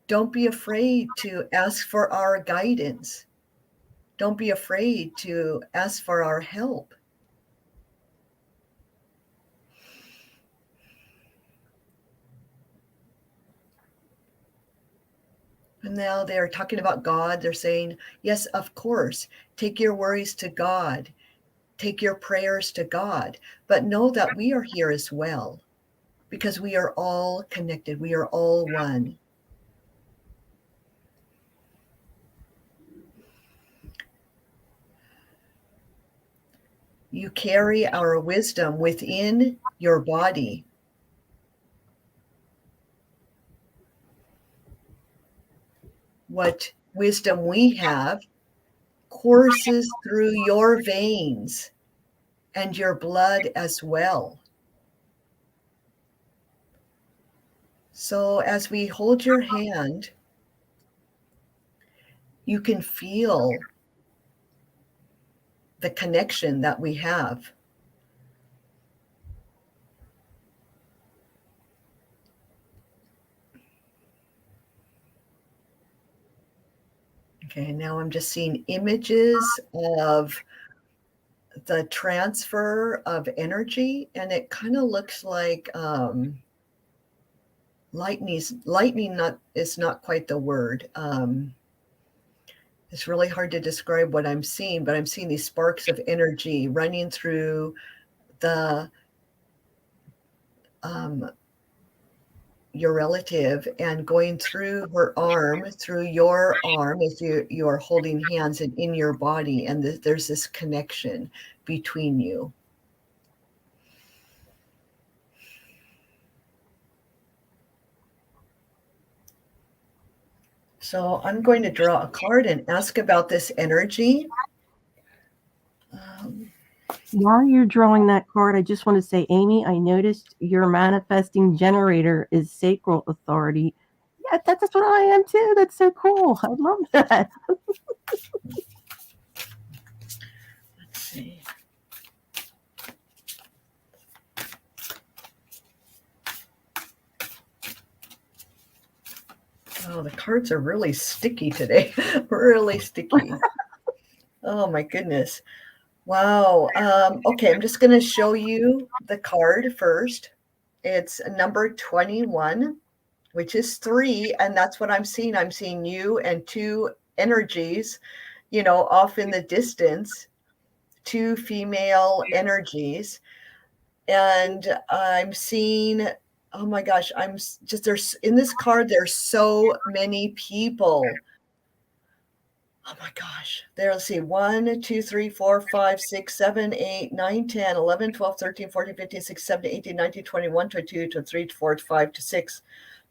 Don't be afraid to ask for our guidance. Don't be afraid to ask for our help. And now they're talking about God. They're saying, yes, of course, take your worries to God. Take your prayers to God. But know that we are here as well, because we are all connected. We are all one. You carry our wisdom within your body. What wisdom we have courses through your veins and your blood as well. So as we hold your hand, you can feel the connection that we have. Okay, now I'm just seeing images of the transfer of energy, and it kind of looks like lightning is not quite the word. It's really hard to describe what I'm seeing, but I'm seeing these sparks of energy running through the your relative and going through her arm, through your arm, as you are holding hands and in your body, and there's this connection between you. So I'm going to draw a card and ask about this energy. While you're drawing that card, I just want to say, Amy, I noticed your manifesting generator is sacral authority. Yeah, that's what I am too. That's so cool. I love that. Let's see. Oh, the cards are really sticky today. Really sticky. Oh my goodness. Wow. Okay, I'm just going to show you the card first. It's number 21, which is 3, and that's what I'm seeing. I'm seeing you and 2 energies, off in the distance, 2 female energies. And I'm seeing, oh my gosh, there's in this card, there's so many people. Oh my gosh. Let's see. 1, 2, 3, 4, 5, 6, 7, 8, 9, 10, 11, 12, 13, 14, 15, 16, 17, 18, 19, 21, 22, 23, 24, 25, 6.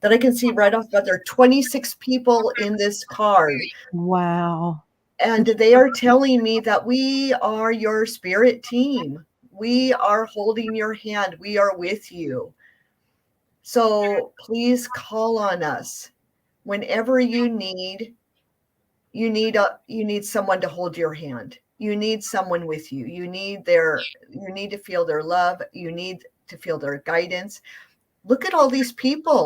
That I can see right off the bat. There are 26 people in this card. Wow. And they are telling me that we are your spirit team. We are holding your hand. We are with you. So please call on us whenever you need someone to hold your hand. You need someone with you. You need to feel their love. You need to feel their guidance. Look at all these people.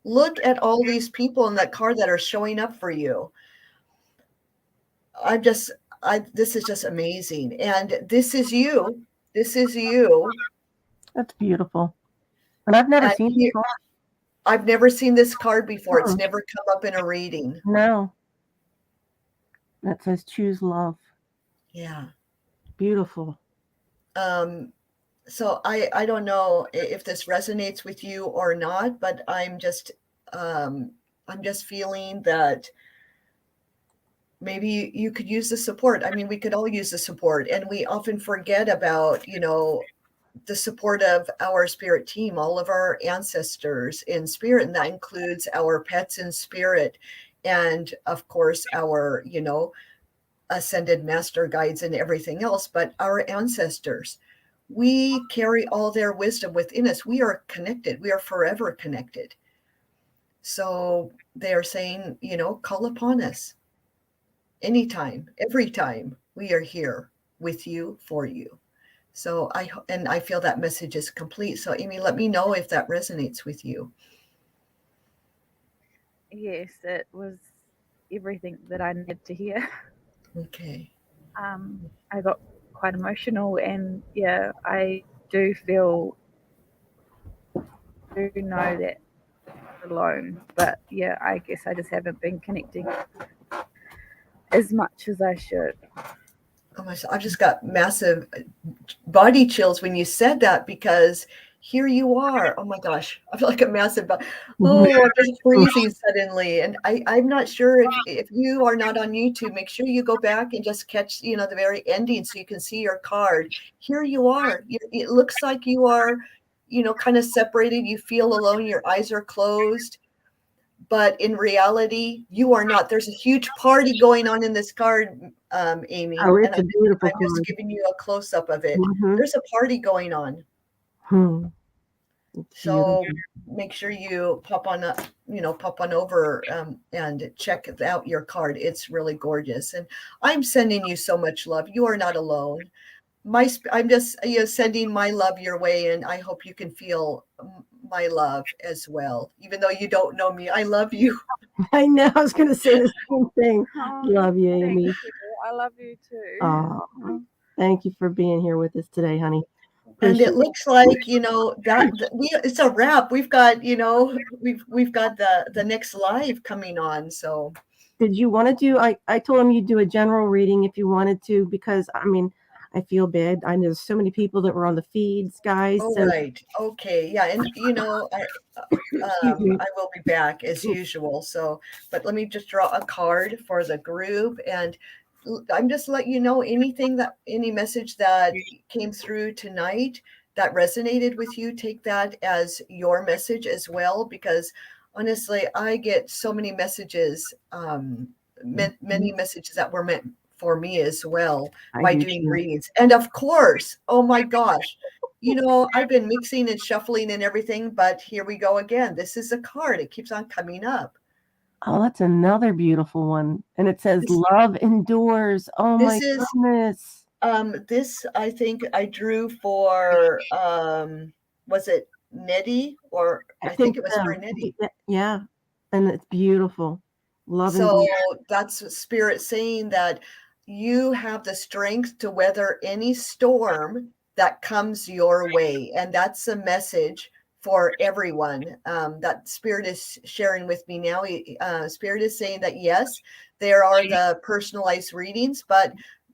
Look at all these people in that card that are showing up for you. This is just amazing. And this is you. This is you. That's beautiful. And I've never seen this card. I've never seen this card before. It's never come up in a reading. No. That says choose love. Yeah. Beautiful. So I don't know if this resonates with you or not, but I'm just feeling that maybe you could use the support. I mean, we could all use the support, and we often forget about, the support of our spirit team, all of our ancestors in spirit, and that includes our pets in spirit, and of course our, ascended master guides and everything else, but our ancestors. We carry all their wisdom within us. We are connected. We are forever connected. So they are saying, call upon us anytime, every time. We are here with you, for you. So I feel that message is complete. So Amy, let me know if that resonates with you. Yes, it was everything that I needed to hear. Okay. I got quite emotional, and yeah, I do know that I'm alone, but yeah, I guess I just haven't been connecting as much as I should. Oh my, I've just got massive body chills when you said that, because here you are. Oh my gosh, I feel like a massive, I'm just freezing suddenly. And I'm not sure if you are not on YouTube, make sure you go back and just catch, the very ending so you can see your card. Here you are. It looks like you are, kind of separated. You feel alone. Your eyes are closed. But in reality, you are not. There's a huge party going on in this card, Amy. Oh, it's a beautiful I'm just giving you a close-up of it. Mm-hmm. There's a party going on. So make sure you pop on over and check out your card. It's really gorgeous. And I'm sending you so much love. You are not alone. I'm just sending my love your way, and I hope you can feel my love as well. Even though you don't know me, I love you. I know. I was going to say the same thing. Love you, Amy. You. I love you too. Thank you for being here with us today, honey. And it looks like it's a wrap. We've got we've got the next live coming on. So did you want to do? I told him you'd do a general reading if you wanted to, because I mean, I feel bad. I know there's so many people that were on the feeds, guys. Oh, right. Okay. Yeah. And, I will be back as usual. So, but let me just draw a card for the group. And I'm just letting you know any message that came through tonight that resonated with you, take that as your message as well, because honestly, I get so many messages, many messages that were meant for me as well I by do doing too. readings. And of course, oh my gosh, I've been mixing and shuffling and everything, but here we go again. This is a card. It keeps on coming up. Oh, that's another beautiful one. And it says This, love endures. Oh my this is goodness. this I think I drew for was it Nettie, or I I think think it was so. for I Nettie. think yeah. And it's beautiful. Love So endures. that's Spirit saying that you have the strength to weather any storm that comes your way. And that's a message for everyone that Spirit is sharing with me now. Spirit is saying that, yes, there are the personalized readings, but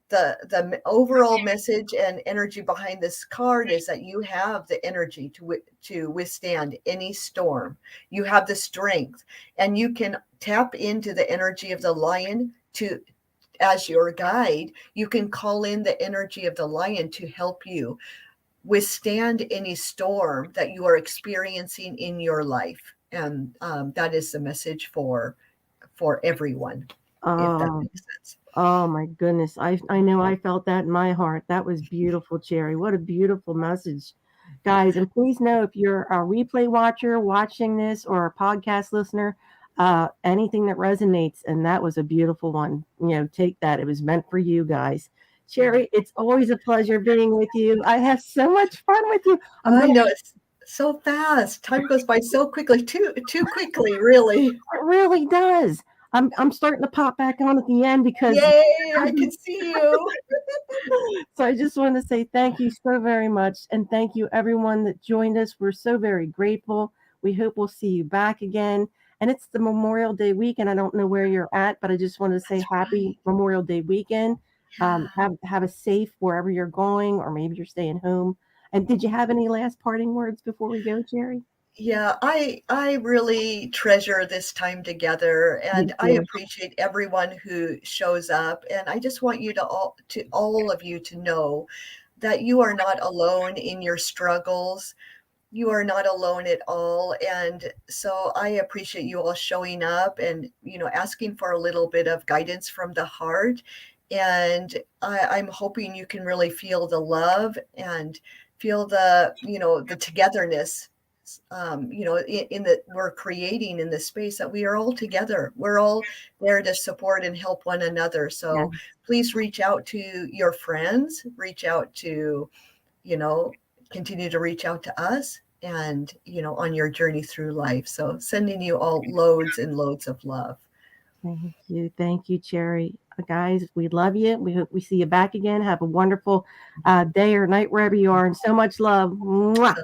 the overall message and energy behind this card is that you have the energy to withstand any storm. You have the strength, and you can tap into the energy of the lion to as your guide. You can call in the energy of the lion to help you withstand any storm that you are experiencing in your life. And that is the message for everyone, if that Oh, makes sense. oh my goodness. I know I felt that in my heart. That was beautiful, Cherry. What a beautiful message. Guys, and please know if you're a replay watcher watching this or a podcast listener, anything that resonates, and that was a beautiful one. Take that. It was meant for you guys. Cherry, it's always a pleasure being with you. I have so much fun with you. I'm I gonna know, it's so fast. Time goes by so quickly, too quickly, really. It really does. I'm starting to pop back on at the end because Yay, I can see you. so I just want to say thank you so very much. And thank you everyone that joined us. We're so very grateful. We hope we'll see you back again. And it's the Memorial Day weekend. I don't know where you're at, but I just want to say That's happy right. Memorial Day weekend. Yeah. Have a safe wherever you're going, or maybe you're staying home. And did you have any last parting words before we go, Jerry? Yeah, I really treasure this time together, Me and I too. appreciate everyone who shows up. And I just want you to all of you to know that you are not alone in your struggles. You are not alone at all. And so I appreciate you all showing up and, asking for a little bit of guidance from the heart. And I'm hoping you can really feel the love and feel the togetherness, in that we're creating in this space, that we are all together. We're all there to support and help one another. Yeah. So please reach out to your friends, reach out to, you know, continue to reach out to us, and, on your journey through life. So sending you all loads and loads of love. Thank you. Thank you, Cherry. Guys, we love you. We hope we see you back again. Have a wonderful day or night wherever you are, and so much love. Mwah. So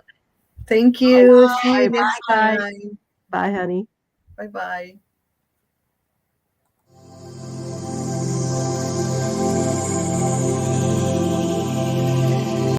thank you. See you Bye, next guys. time. Bye, honey. Bye bye.